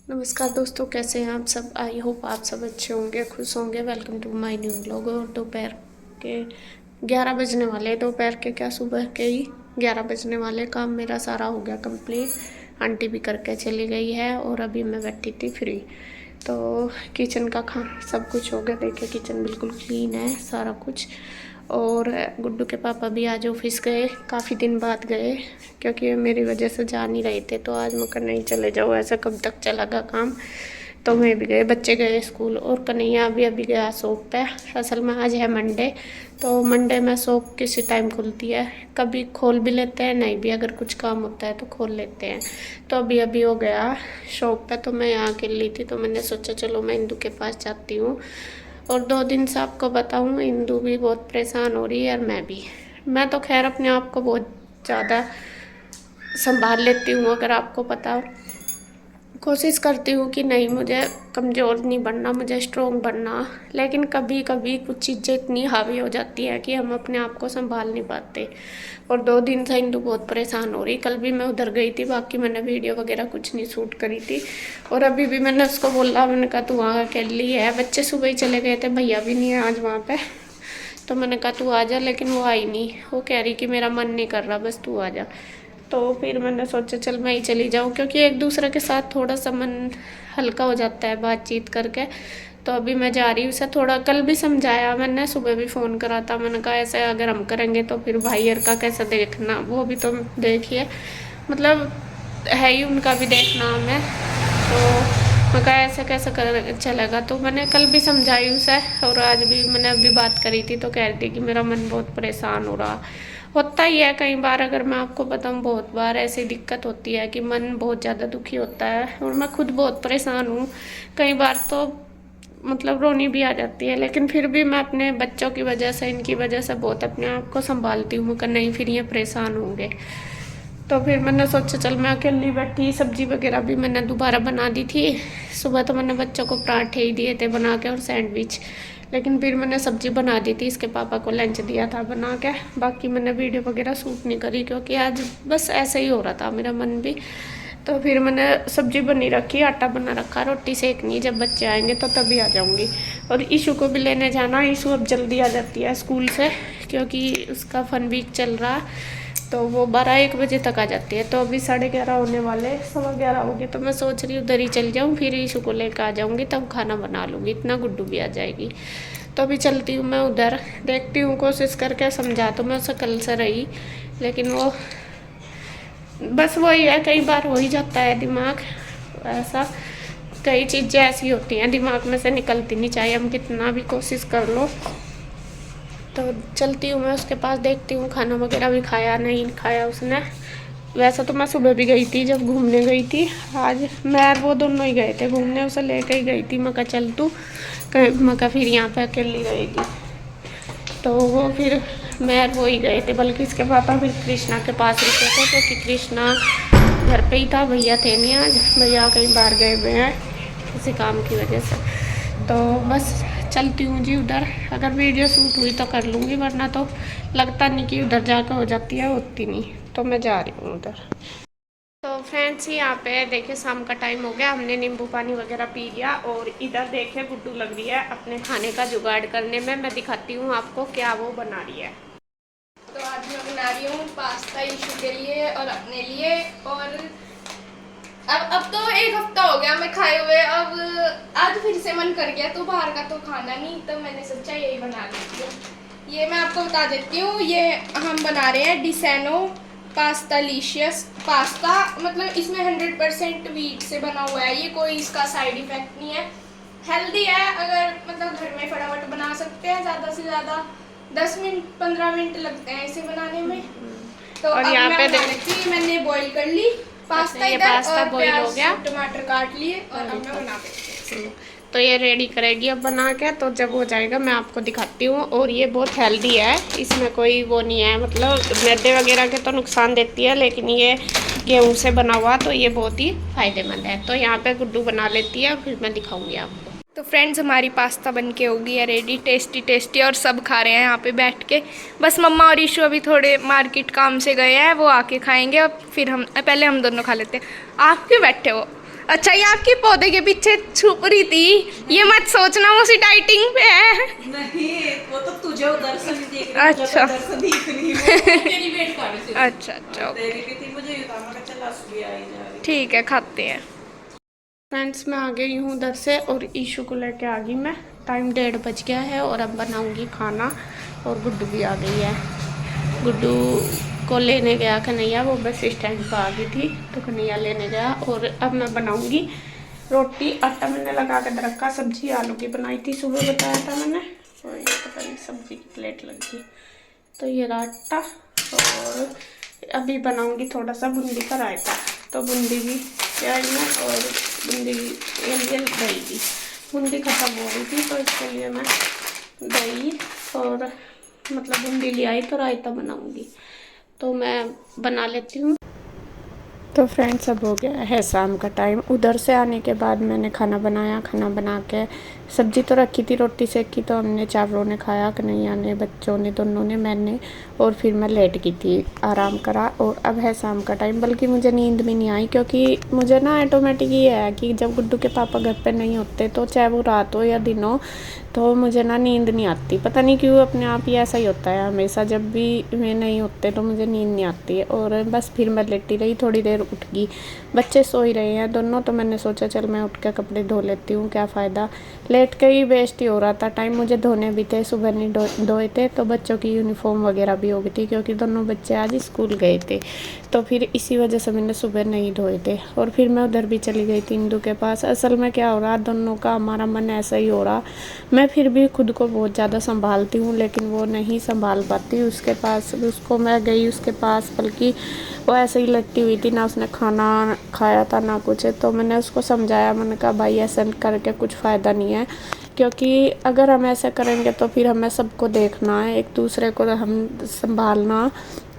नमस्कार दोस्तों, कैसे हैं आप सब। आई होप आप सब अच्छे होंगे, खुश होंगे। Welcome to my new vlog. और दोपहर के 11 बजने वाले, दोपहर के क्या सुबह के ही 11 बजने वाले। काम मेरा सारा हो गया कंप्लीट, आंटी भी करके चली गई है और अभी मैं बैठी थी फ्री। तो किचन का खाना सब कुछ हो गया। देखिए किचन बिल्कुल क्लीन है सारा कुछ। और गुड्डू के पापा भी आज ऑफिस गए, काफ़ी दिन बाद गए क्योंकि मेरी वजह से जा नहीं रहे थे। तो आज मैं कहा नहीं चले जाओ, ऐसा कब तक चलेगा काम। तो मैं भी गए, बच्चे गए स्कूल और कन्हैया अभी गया शॉप पे। असल में आज है मंडे, तो मंडे में शॉप किसी टाइम खुलती है, कभी खोल भी लेते हैं, नहीं भी अगर कुछ काम होता है तो खोल लेते हैं। तो अभी हो गया शॉप पे। तो मैं यहाँ अकेली ली थी, तो मैंने सोचा चलो मैं इंदू के पास जाती हूँ। और 2 दिन से आपको बताऊँ, इंदू भी बहुत परेशान हो रही है और मैं तो खैर अपने आप को बहुत ज़्यादा संभाल लेती हूँ। अगर आपको पता हो, कोशिश करती हूँ कि नहीं, मुझे कमज़ोर नहीं बनना, मुझे स्ट्रोंग बनना। लेकिन कभी कभी कुछ चीज़ें इतनी हावी हो जाती है कि हम अपने आप को संभाल नहीं पाते। और 2 दिन से इंदू बहुत परेशान हो रही। कल भी मैं उधर गई थी, बाकी मैंने वीडियो वगैरह कुछ नहीं शूट करी थी। और अभी भी मैंने उसको बोला, मैंने कहा तू वहाँ अकेली है, बच्चे सुबह ही चले गए थे, भैया भी नहीं है आज वहाँ पे। तो मैंने कहा तू आ जा, लेकिन वो आई नहीं। वो कह रही कि मेरा मन नहीं कर रहा, बस तू आ जा। तो फिर मैंने सोचा चल मैं ही चली जाऊँ, क्योंकि एक दूसरे के साथ थोड़ा सा मन हल्का हो जाता है बातचीत करके। तो अभी मैं जा रही हूँ। उसे थोड़ा कल भी समझाया मैंने, सुबह भी फ़ोन करा था। मैंने कहा ऐसे अगर हम करेंगे तो फिर भाई यार का कैसे देखना, वो भी तो देखिए, मतलब है ही उनका भी देखना हमें। तो मैं कहा ऐसे कैसे कर चलेगा। तो मैंने कल भी समझाई उसे, और आज भी मैंने अभी बात करी थी तो कह रही थी कि मेरा मन बहुत परेशान हो रहा। होता ही है कई बार, अगर मैं आपको बताऊँ, बहुत बार ऐसी दिक्कत होती है कि मन बहुत ज़्यादा दुखी होता है। और मैं खुद बहुत परेशान हूँ, कई बार तो मतलब रोनी भी आ जाती है। लेकिन फिर भी मैं अपने बच्चों की वजह से, इनकी वजह से बहुत अपने आप को संभालती हूँ। मैं नहीं, फिर ये परेशान होंगे। तो फिर मैंने सोचा चल मैं अकेली बैठी, सब्जी वगैरह भी मैंने दोबारा बना दी थी। सुबह तो मैंने बच्चों को पराठे ही दिए थे बना के और सैंडविच, लेकिन फिर मैंने सब्जी बना दी थी, इसके पापा को लंच दिया था बना के। बाकी मैंने वीडियो वगैरह शूट नहीं करी क्योंकि आज बस ऐसे ही हो रहा था मेरा मन भी। तो फिर मैंने सब्जी बनी रखी, आटा बना रखा, रोटी सेकनी, जब बच्चे आएंगे तो तभी आ जाऊँगी। और ईशू को भी लेने जाना, ईशू अब जल्दी आ जाती है स्कूल से क्योंकि उसका फन वीक चल रहा। तो वो 12-1 बजे तक आ जाती है। तो अभी 11:30 होने वाले, 11:15 हो गए। तो मैं सोच रही हूँ उधर ही चल जाऊँ, फिर ईशू को लेकर आ जाऊँगी, तब खाना बना लूँगी, इतना गुड्डू भी आ जाएगी। तो अभी चलती हूँ मैं उधर, देखती हूँ, कोशिश करके समझा तो मैं उसे कल से रही, लेकिन वो बस वही है, कई बार हो ही जाता है दिमाग ऐसा। कई चीज़ें ऐसी होती हैं दिमाग में से निकलती नहीं, चाहे हम कितना भी कोशिश कर लो। तो चलती हूँ मैं उसके पास, देखती हूँ खाना वगैरह भी खाया नहीं खाया उसने। वैसे तो मैं सुबह भी गई थी जब घूमने गई थी। आज मैं और वो दोनों ही गए थे घूमने, उसे लेके ही गई थी। मैं कहा चल तू, मैं कहा फिर यहाँ पे अकेली रहेगी। तो वो फिर मैं और वो ही गए थे, बल्कि इसके पापा फिर कृष्णा के पास रुके थे क्योंकि कृष्णा घर पे ही था, भैया थे नहीं आज, भैया कहीं बाहर गए हुए हैं किसी काम की वजह से। तो बस चलती हूँ जी उधर, अगर वीडियो शूट हुई तो कर लूँगी, वरना तो लगता नहीं कि उधर जाकर हो जाती है, होती नहीं। तो मैं जा रही हूँ उधर। तो फ्रेंड्स यहाँ पे देखिए शाम का टाइम हो गया, हमने नींबू पानी वगैरह पी लिया। और इधर देखिए गुड्डू लग रही है अपने खाने का जुगाड़ करने में। मैं दिखाती हूँ आपको क्या वो बना रही है। तो आज मैं बना रही हूँ पास्ता ईशू के लिए और अपने लिए। और अब तो 1 हफ्ता हो गया मैं खाए हुए, अब आज फिर से मन कर गया तो बाहर का तो खाना नहीं, तो मैंने सोचा यही बना लेती हूँ। ये मैं आपको बता देती हूँ, ये हम बना रहे हैं डिसेनो पास्ता लिशियस पास्ता। मतलब इसमें 100% व्हीट से बना हुआ है, ये कोई इसका साइड इफेक्ट नहीं है, हेल्दी है। अगर मतलब घर में फटाफट बना सकते हैं, ज़्यादा से ज़्यादा 10 मिनट 15 मिनट लगते हैं इसे बनाने में। तो और अब यहाँ मैं पे बना लेती हूँ, मैंने बॉईल कर ली पास्ता ये इधर, पास्ता और बॉईल हो प्याज गया, टमाटर काट लिए और अब मैं बना देती हूँ। तो ये रेडी करेगी अब बना के। तो जब हो जाएगा मैं आपको दिखाती हूँ। और ये बहुत हेल्दी है, इसमें कोई वो नहीं है, मतलब मैदे वगैरह के तो नुकसान देती है, लेकिन ये गेहूँ से बना हुआ तो ये बहुत ही फ़ायदेमंद है। तो यहाँ पे गुड्डू बना लेती है, फिर मैं दिखाऊंगी आपको। तो फ्रेंड्स हमारी पास्ता बन के हो गई है रेडी, टेस्टी टेस्टी, और सब खा रहे हैं यहाँ पे बैठ के। बस मम्मा और ईशु अभी थोड़े मार्केट काम से गए हैं, वो आके खाएंगे और फिर हम, पहले हम दोनों खा लेते हैं। आप क्यों बैठे हो? अच्छा ये आपकी पौधे के पीछे छुप रही थी, ये मत सोचना वो सी डाइटिंग पे है। नहीं वो तो तुझे उधर से नहीं देख रही, मुझे अच्छा। तो उधर से दिख रही है। तेरी वेट कर रही थी। अच्छा अच्छा तेरी की थी, मुझे ये था मैं चला सुबह आई जा रही। ठीक है, खाते हैं। फ्रेंड्स मैं आ गई हूँ उधर से और ईशू को लेके आ गई मैं। टाइम 1:30 बज गया है और अब बनाऊंगी खाना। और गुड्डू भी आ गई है। गुड्डू को लेने गया कन्हैया, वो बस स्टैंड पर आ गई थी तो कन्हैया लेने गया। और अब मैं बनाऊंगी रोटी। आटा मैंने लगा के रखा, सब्जी आलू की बनाई थी सुबह, बताया था मैंने। और ये पता नहीं सब्जी की प्लेट लग गई, तो ये आटा। और अभी बनाऊंगी थोड़ा सा बूंदी का रायता, तो बूंदी भी प्याज में और बूंदी ये लिए दही भी। बूंदी खत्म हो रही थी तो इसके लिए मैं दही और मतलब बूंदी ले आई तो रायता बनाऊंगी, तो मैं बना लेती हूँ। तो फ्रेंड्स अब हो गया है शाम का टाइम। उधर से आने के बाद मैंने खाना बनाया। खाना बना के सब्जी तो रखी थी, रोटी सेकी तो हमने चारों ने खाया, कन्हैया ने, बच्चों ने, दोनों ने, मैंने। और फिर मैं लेट गई थी, आराम करा। और अब है शाम का टाइम, बल्कि मुझे नींद भी नहीं आई, क्योंकि मुझे ना ऑटोमेटिक ये है कि जब गुड्डू के पापा घर पे नहीं होते तो चाहे वो रात हो या दिन हो तो मुझे ना नींद नहीं आती। पता नहीं क्यों, अपने आप ही ऐसा ही होता है हमेशा, जब भी वे नहीं होते तो मुझे नींद नहीं आती है। और बस फिर मैं लेटी रही, थोड़ी देर उठ गई। बच्चे सो ही रहे हैं दोनों, तो मैंने सोचा चल मैं उठ के कपड़े धो लेती हूँ, क्या फ़ायदा, लेट के ही वेस्ट ही हो रहा था टाइम। मुझे धोने भी थे, सुबह नहीं धोए थे, तो बच्चों की यूनिफॉर्म वगैरह भी हो गई थी, क्योंकि दोनों बच्चे आज स्कूल गए थे, तो फिर इसी वजह से मैंने सुबह नहीं धोए थे। और फिर मैं उधर भी चली गई थी इंदू के पास। असल में क्या हो रहा, दोनों का हमारा मन ऐसा ही हो रहा। मैं फिर भी खुद को बहुत ज़्यादा संभालती हूँ, लेकिन वो नहीं संभाल पाती उसके पास। उसको मैं गई उसके पास, बल्कि वो ऐसे ही लटकी हुई थी, ना उसने खाना खाया था ना कुछ। तो मैंने उसको समझाया, मैंने कहा भाई ऐसा करके कुछ फ़ायदा नहीं है, क्योंकि अगर हम ऐसा करेंगे तो फिर हमें सबको देखना है, एक दूसरे को हम संभालना।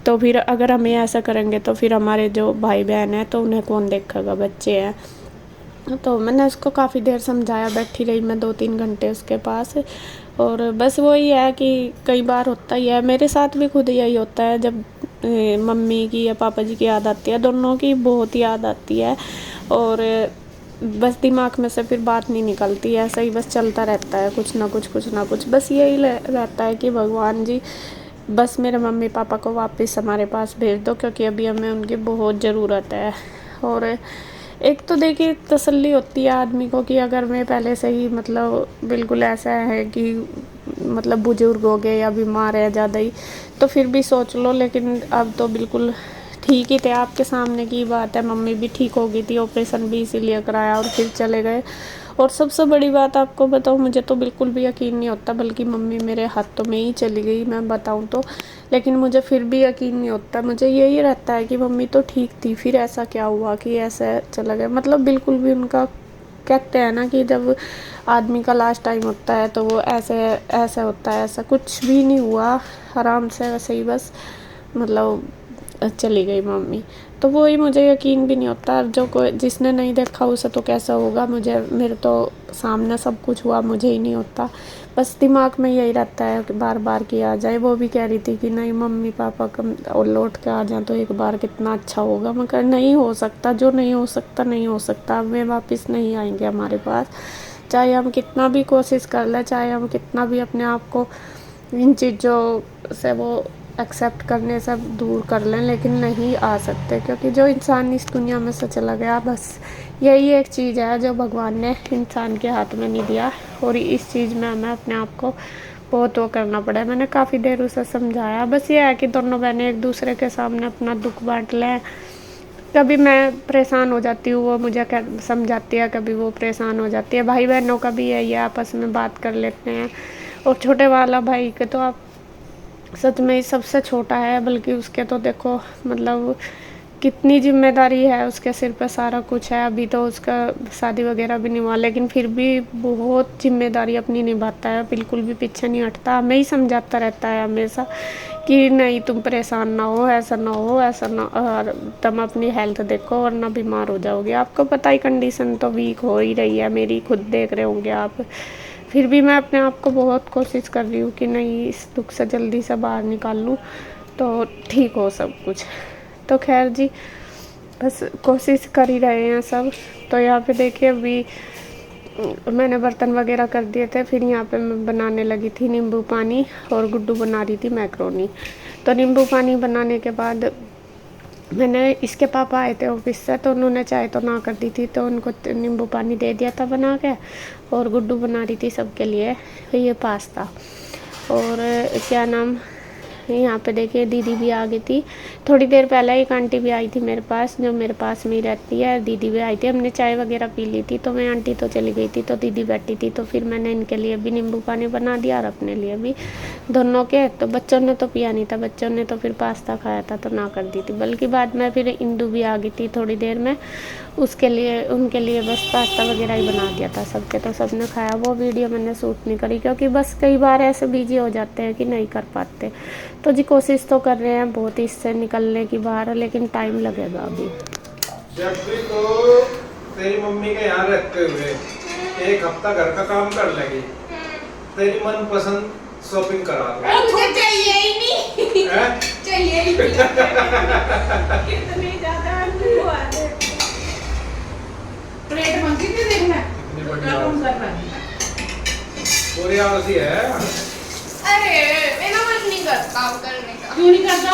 तो फिर अगर हम ये ऐसा करेंगे तो फिर हमारे जो भाई बहन हैं तो उन्हें कौन देखेगा, बच्चे हैं। तो मैंने उसको काफ़ी देर समझाया, बैठी रही मैं 2-3 घंटे उसके पास। और बस वही है कि कई बार होता ही है, मेरे साथ भी खुद यही होता है, जब मम्मी की या पापा जी की याद आती है, दोनों की बहुत याद आती है। और बस दिमाग में से फिर बात नहीं निकलती, ऐसा ही बस चलता रहता है, कुछ ना कुछ। बस यही रहता है कि भगवान जी बस मेरे मम्मी पापा को वापस हमारे पास भेज दो, क्योंकि अभी हमें उनकी बहुत ज़रूरत है। और एक तो देखिए तसल्ली होती है आदमी को कि अगर मैं पहले से ही मतलब बिल्कुल ऐसा है कि मतलब बुजुर्ग हो गए या बीमार है ज़्यादा ही, तो फिर भी सोच लो। लेकिन अब तो बिल्कुल ठीक ही थे, आपके सामने की बात है। मम्मी भी ठीक हो गई थी, ऑपरेशन भी इसीलिए कराया और फिर चले गए। और सबसे बड़ी बात आपको बताऊँ, मुझे तो बिल्कुल भी यकीन नहीं होता, बल्कि मम्मी मेरे हाथों में ही चली गई मैं बताऊँ तो, लेकिन मुझे फिर भी यकीन नहीं होता। मुझे यही रहता है कि मम्मी तो ठीक थी, फिर ऐसा क्या हुआ कि ऐसा चला गया। मतलब बिल्कुल भी उनका, कहते हैं ना कि जब आदमी का लास्ट टाइम होता है तो वो ऐसे होता है, ऐसा कुछ भी नहीं हुआ, आराम से वैसे ही बस मतलब चली गई मम्मी। तो वही मुझे यकीन भी नहीं होता, जो कोई जिसने नहीं देखा उसे तो कैसा होगा। मेरे तो सामने सब कुछ हुआ, मुझे ही नहीं होता। बस दिमाग में यही रहता है कि बार बार कि आ जाए। वो भी कह रही थी कि नहीं मम्मी पापा कम और लौट के आ जाए तो एक बार कितना अच्छा होगा। मैं कह नहीं हो सकता, जो नहीं हो सकता नहीं हो सकता। अब वे वापस नहीं आएंगे हमारे पास, चाहे हम कितना भी कोशिश कर लें, चाहे हम कितना भी अपने आप को इन चीज़ों से वो एक्सेप्ट करने से दूर कर लें, लेकिन नहीं आ सकते, क्योंकि जो इंसान इस दुनिया में से चला गया, बस यही एक चीज़ है जो भगवान ने इंसान के हाथ में नहीं दिया। और इस चीज़ में हमें अपने आप को बहुत वो करना पड़ा। मैंने काफ़ी देर उसे समझाया, बस ये है कि दोनों बहनें एक दूसरे के सामने अपना दुख बांट लें। कभी मैं परेशान हो जाती हूँ, वो मुझे समझाती है, कभी वो परेशान हो जाती है। भाई बहनों का भी यही है, आपस में बात कर लेते हैं। और छोटे वाला भाई के तो आप सच में ही सबसे छोटा है, बल्कि उसके तो देखो मतलब कितनी जिम्मेदारी है उसके सिर पे, सारा कुछ है। अभी तो उसका शादी वगैरह भी नहीं हुआ, लेकिन फिर भी बहुत जिम्मेदारी अपनी निभाता है, बिल्कुल भी पीछे नहीं हटता। हमें ही समझाता रहता है हमेशा कि नहीं तुम परेशान ना हो, ऐसा ना हो, ऐसा ना, और तुम अपनी हेल्थ देखो वरना बीमार हो जाओगे। आपको पता ही कंडीशन तो वीक हो ही रही है मेरी, खुद देख रहे होंगे आप। फिर भी मैं अपने आप को बहुत कोशिश कर रही हूँ कि नहीं इस दुख से जल्दी से बाहर निकाल लूँ तो ठीक हो सब कुछ। तो खैर जी, बस कोशिश कर ही रहे हैं सब। तो यहाँ पे देखिए अभी मैंने बर्तन वगैरह कर दिए थे, फिर यहाँ पे मैं बनाने लगी थी नींबू पानी और गुड्डू बना रही थी मैक्रोनी। तो नींबू पानी बनाने के बाद मैंने इसके पापा आए थे ऑफिस से, तो उन्होंने चाय तो ना कर दी थी, तो उनको नींबू पानी दे दिया था बना के। और गुड्डू बना रही थी सबके लिए ये पास्ता। और क्या नाम, यहाँ पे देखिए दीदी भी आ गई थी थोड़ी देर पहले। एक आंटी भी आई थी मेरे पास, जो मेरे पास में ही रहती है। दीदी भी आई थी, हमने चाय वगैरह पी ली थी। तो मैं आंटी तो चली गई थी, तो दीदी बैठी थी। तो फिर मैंने इनके लिए भी नींबू पानी बना दिया और अपने लिए भी, दोनों के। तो बच्चों ने तो पिया नहीं था, बच्चों ने तो फिर पास्ता खाया था तो ना कर दी थी। बल्कि बाद में फिर इंदू भी आ गई थी थोड़ी देर में, उसके लिए उनके लिए बस पास्ता वगैरह ही बना दिया था सबके। तो सबने खाया। वो वीडियो मैंने शूट नहीं करी, क्योंकि बस कई बार ऐसे बिजी हो जाते हैं कि नहीं कर पाते। तो जी कोशिश तो कर रहे हैं बहुत इससे निकलने की बाहर, लेकिन टाइम लगेगा अभी। जब भी तो तेरी मम्मी के यहाँ रहते हुए 1 हफ्ता घर का काम कर लेगी, तेरी मनपसंद शॉपिंग करा दो। मुझे चाहिए ही नहीं, हैं? चाहिए ही नहीं। कितनी ज्यादा वो आ रहे प्लेट मंगी थी देखना इतनी बड़ी क्या कौन बात। कर रहा है पूरी आलसी है। अरे मेरा मन नहीं करता काम करने का। क्यों नहीं करता